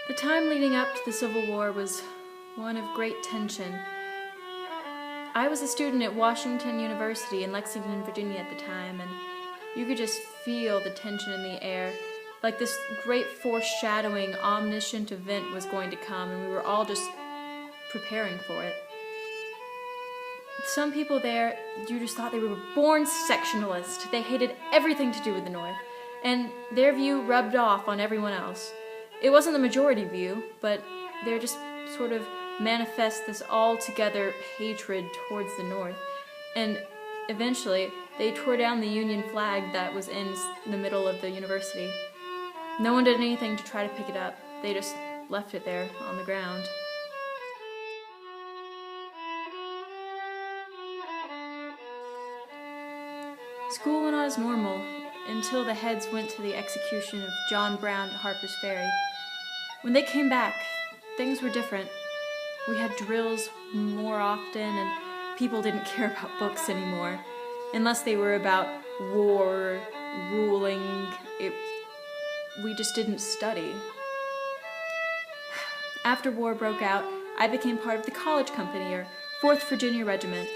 The time leading up to the Civil War was one of great tension. I was a student at Washington University in Lexington, Virginia at the time, and you could just feel the tension in the air, like this great foreshadowing, omniscient event was going to come, and we were all just preparing for it. Some people there, you just thought they were born sectionalists. They hated everything to do with the North, and their view rubbed off on everyone else. It wasn't the majority view, but they're just sort of manifest this all-together hatred towards the North. And eventually, they tore down the Union flag that was in the middle of the university. No one did anything to try to pick it up. They just left it there on the ground. School went on as normal until the heads went to the execution of John Brown at Harper's Ferry. When they came back, things were different. We had drills more often, and people didn't care about books anymore. Unless they were about war, ruling, we just didn't study. After war broke out, I became part of the college company, or 4th Virginia Regiment.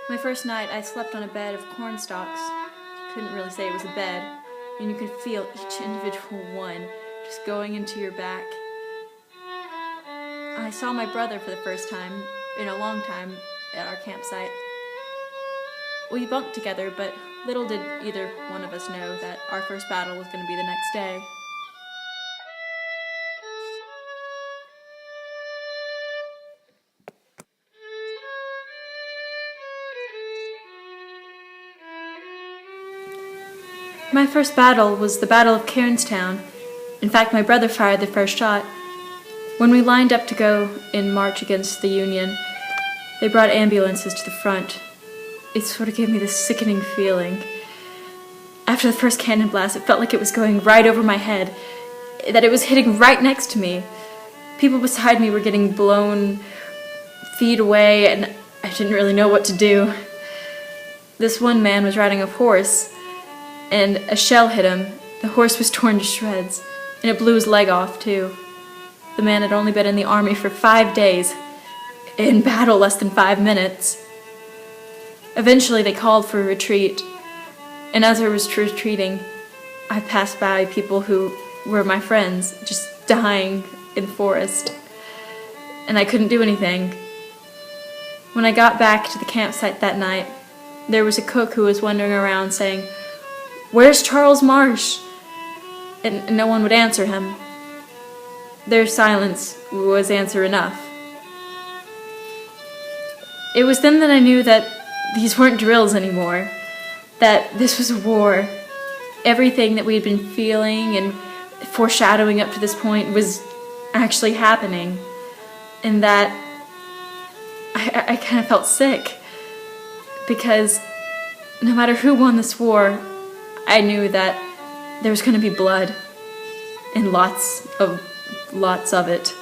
My first night, I slept on a bed of corn stalks. Couldn't really say it was a bed, and you could feel each individual one just going into your back. I saw my brother for the first time in a long time at our campsite. We bunked together, but little did either one of us know that our first battle was going to be the next day. My first battle was the Battle of Cairnstown. In fact, my brother fired the first shot. When we lined up to go in march against the Union, they brought ambulances to the front. It sort of gave me this sickening feeling. After the first cannon blast, it felt like it was going right over my head, that it was hitting right next to me. People beside me were getting blown feet away, and I didn't really know what to do. This one man was riding a horse, and a shell hit him. The horse was torn to shreds, and it blew his leg off, too. The man had only been in the army for 5 days, in battle less than 5 minutes. Eventually they called for a retreat, and as I was retreating, I passed by people who were my friends, just dying in the forest, and I couldn't do anything. When I got back to the campsite that night, there was a cook who was wandering around saying, "Where's Charles Marsh?" And no one would answer him. Their silence was answer enough. It was then that I knew that these weren't drills anymore, that this was a war. Everything that we had been feeling and foreshadowing up to this point was actually happening, and that I kind of felt sick, because no matter who won this war, I knew that there was going to be blood, and lots of it.